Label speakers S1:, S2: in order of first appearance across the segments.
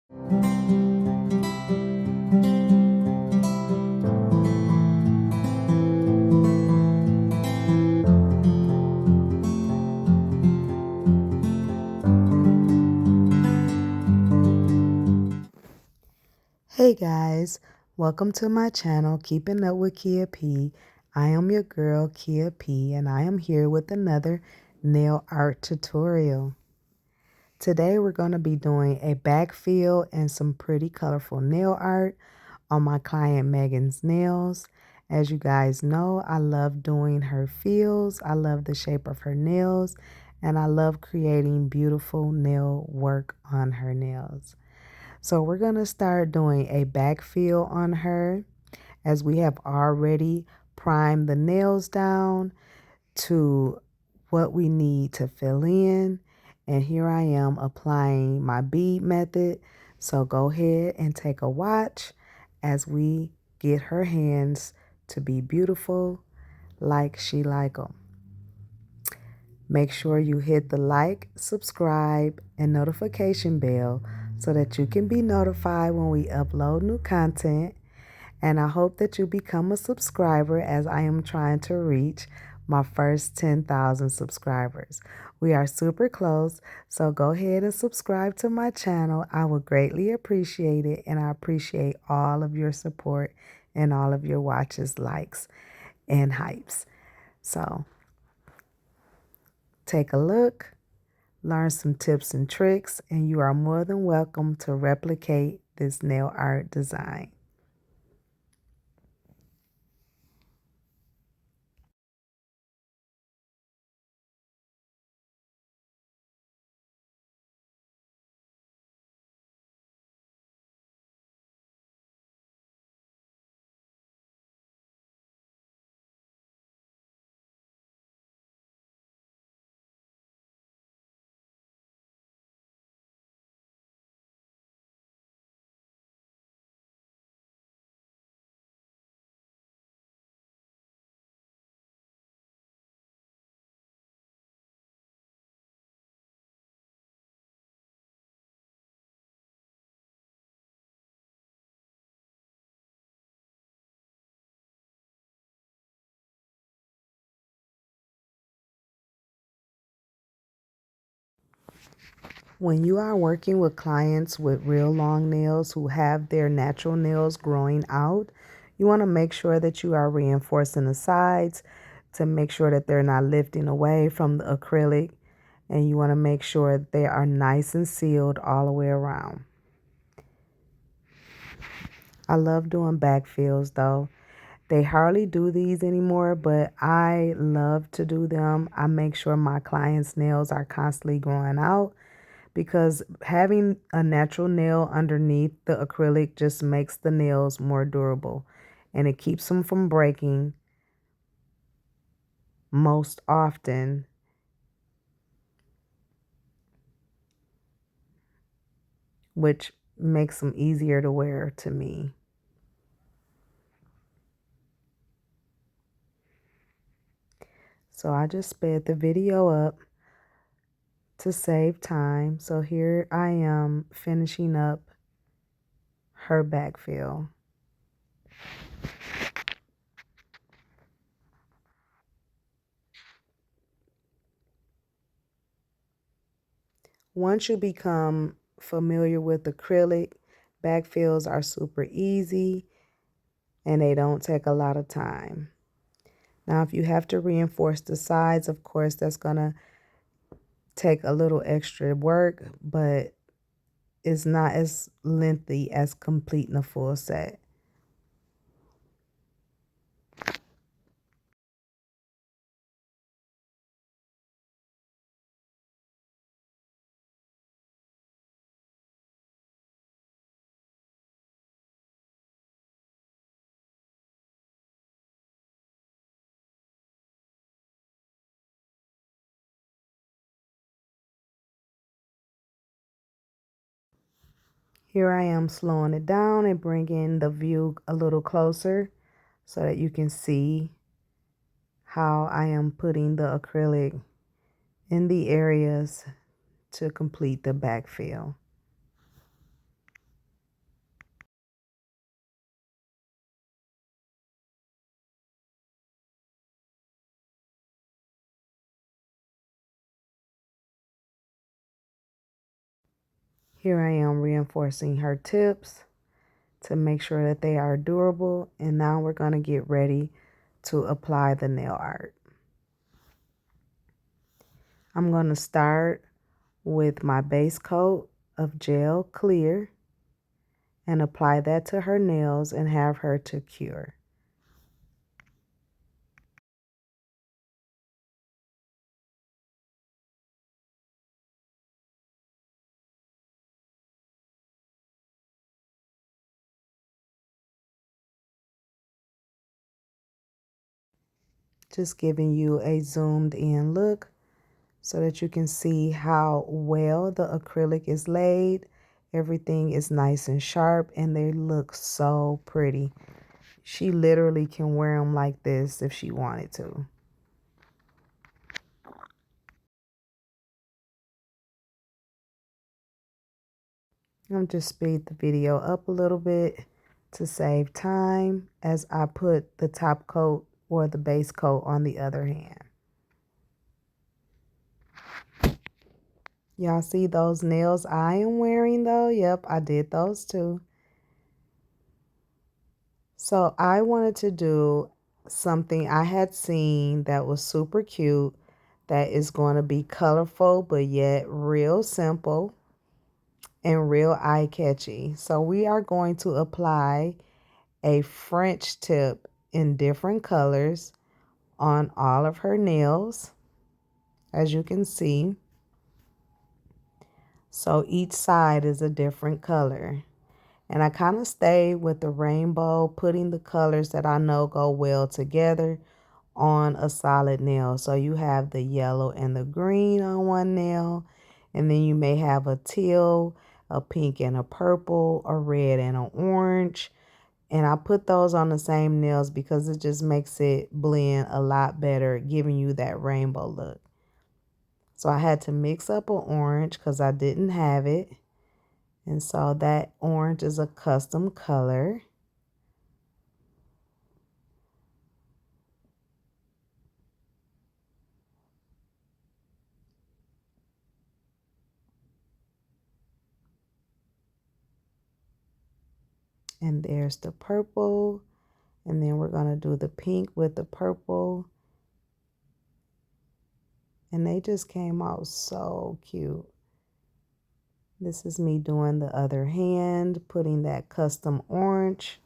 S1: Hey guys, welcome to my channel, Keeping Up with Kia P. I am your girl, Kia P, and I am here with another nail art tutorial. Today we're going to be doing a backfill and some pretty colorful nail art on my client Megan's nails. As you guys know, I love doing her fills. I love the shape of her nails, and I love creating beautiful nail work on her nails. So we're going to start doing a backfill on her, as we have already primed the nails down to what we need to fill in. And here I am applying my bead method. So go ahead and take a watch as we get her hands to be beautiful like she like 'em. Make sure you hit the like, subscribe, and notification bell so that you can be notified when we upload new content. And I hope that you become a subscriber, as I am trying to reach my first 10,000 subscribers. We are super close, so go ahead and subscribe to my channel. I would greatly appreciate it, and I appreciate all of your support and all of your watches, likes, and hypes. So take a look, learn some tips and tricks, and you are more than welcome to replicate this nail art design. When you are working with clients with real long nails who have their natural nails growing out, you want to make sure that you are reinforcing the sides to make sure that they're not lifting away from the acrylic, and you want to make sure that they are nice and sealed all the way around. I love doing back fills though. They hardly do these anymore, but I love to do them. I make sure my clients' nails are constantly growing out, because having a natural nail underneath the acrylic just makes the nails more durable, and it keeps them from breaking most often, which makes them easier to wear to me. So I just sped the video up to save time. So here I am finishing up her backfill. Once you become familiar with acrylic, backfills are super easy and they don't take a lot of time. Now, if you have to reinforce the sides, of course, that's going to take a little extra work, but it's not as lengthy as completing a full set. Here I am slowing it down and bringing the view a little closer so that you can see how I am putting the acrylic in the areas to complete the backfill. Here I am reinforcing her tips to make sure that they are durable. And now we're going to get ready to apply the nail art. I'm going to start with my base coat of gel clear and apply that to her nails and have her to cure. Just giving you a zoomed in look so that you can see how well the acrylic is laid. Everything is nice and sharp and they look so pretty. She literally can wear them like this if she wanted to. I'm just speed the video up a little bit to save time as I put the top coat or the base coat on the other hand. Y'all see those nails I am wearing though? Yep, I did those too. So I wanted to do something I had seen that was super cute, that is going to be colorful but yet real simple and real eye-catchy. So we are going to apply a French tip in different colors on all of her nails, as you can see. So each side is a different color. And I kind of stay with the rainbow, putting the colors that I know go well together on a solid nail. So you have the yellow and the green on one nail, and then you may have a teal, a pink and a purple, a red and an orange. And I put those on the same nails because it just makes it blend a lot better, giving you that rainbow look. So I had to mix up an orange because I didn't have it. And so that orange is a custom color. And there's the purple. And then we're going to do the pink with the purple. And they just came out so cute. This is me doing the other hand, putting that custom orange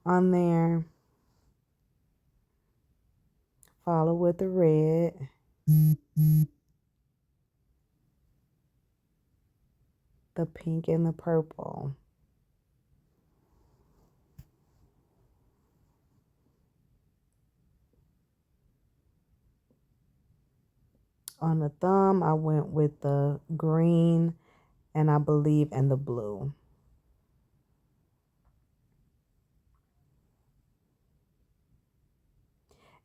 S1: on there. Follow with the red. The pink and the purple. On the thumb, I went with the green and I believe in the blue.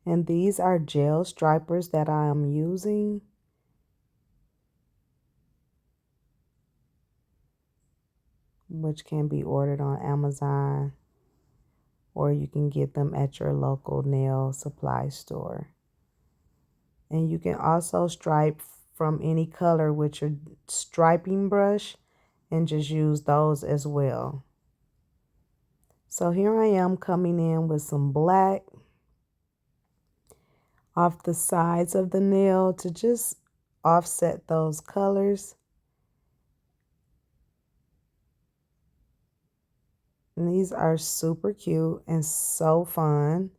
S1: And these are gel stripers that I am using. Which can be ordered on Amazon, or you can get them at your local nail supply store. And you can also stripe from any color with your striping brush and just use those as well. So here I am coming in with some black off the sides of the nail to just offset those colors. And these are super cute and so fun.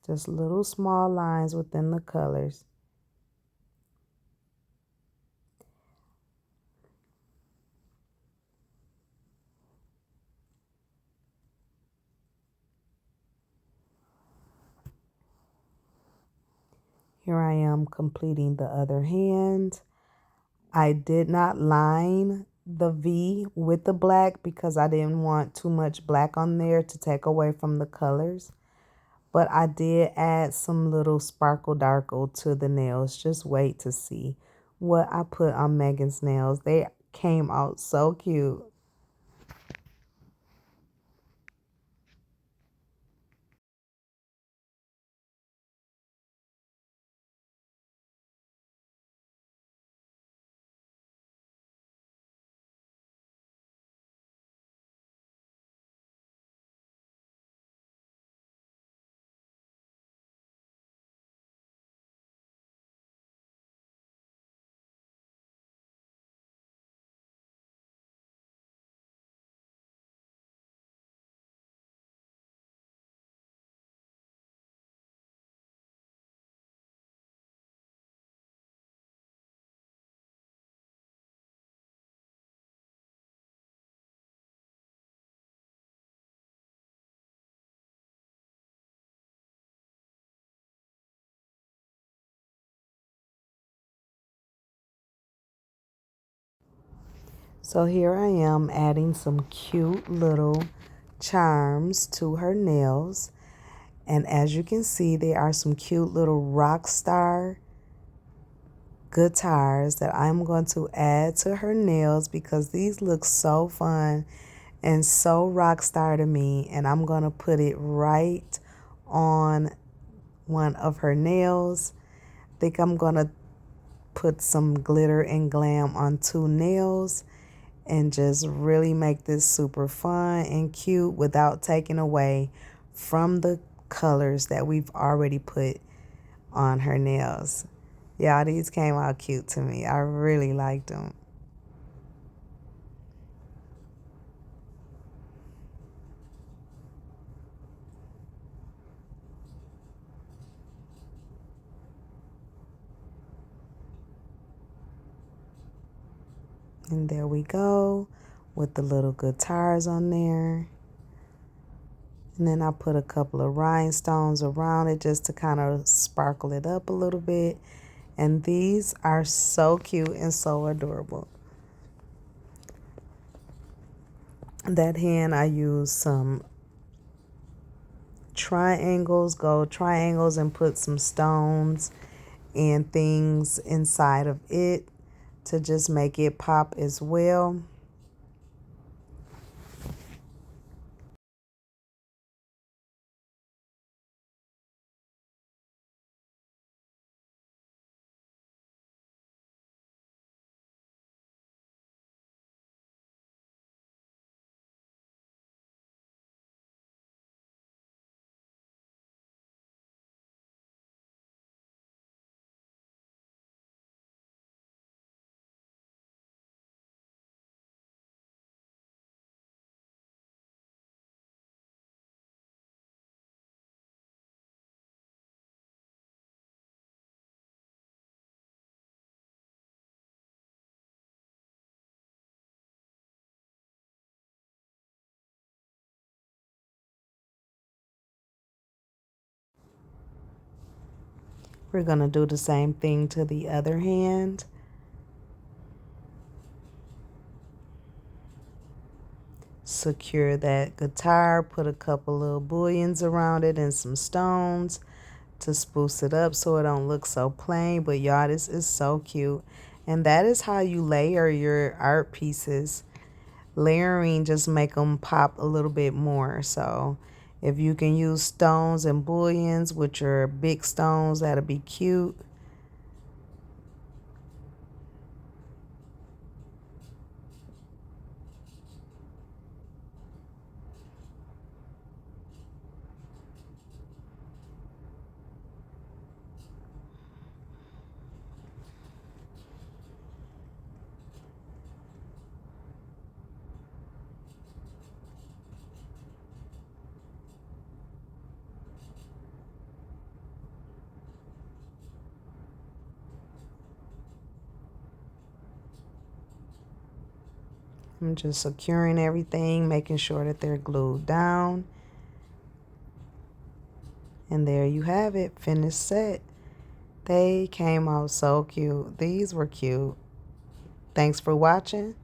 S1: Just little small lines within the colors. Here I am completing the other hand. I did not line the V with the black because I didn't want too much black on there to take away from the colors. But I did add some little sparkle darkle to the nails. Just wait to see what I put on Megan's nails. They came out so cute. So here I am adding some cute little charms to her nails. And as you can see, there are some cute little rock star guitars that I'm going to add to her nails because these look so fun and so rock star to me. And I'm going to put it right on one of her nails. I think I'm going to put some glitter and glam on two nails and just really make this super fun and cute without taking away from the colors that we've already put on her nails. Y'all, these came out cute to me. I really liked them. And there we go with the little guitars on there. And then I put a couple of rhinestones around it just to kind of sparkle it up a little bit. And these are so cute and so adorable. That hand, I used some triangles, gold triangles, and put some stones and things inside of it to just make it pop as well. We're going to do the same thing to the other hand. Secure that guitar, put a couple little bullions around it and some stones to spruce it up so it don't look so plain. But y'all, this is so cute. And that is how you layer your art pieces. Layering just make them pop a little bit more. So if you can use stones and bullions with your big stones, that'll be cute. I'm just securing everything, making sure that they're glued down. And there you have it, finished set. They came out so cute. These were cute. Thanks for watching.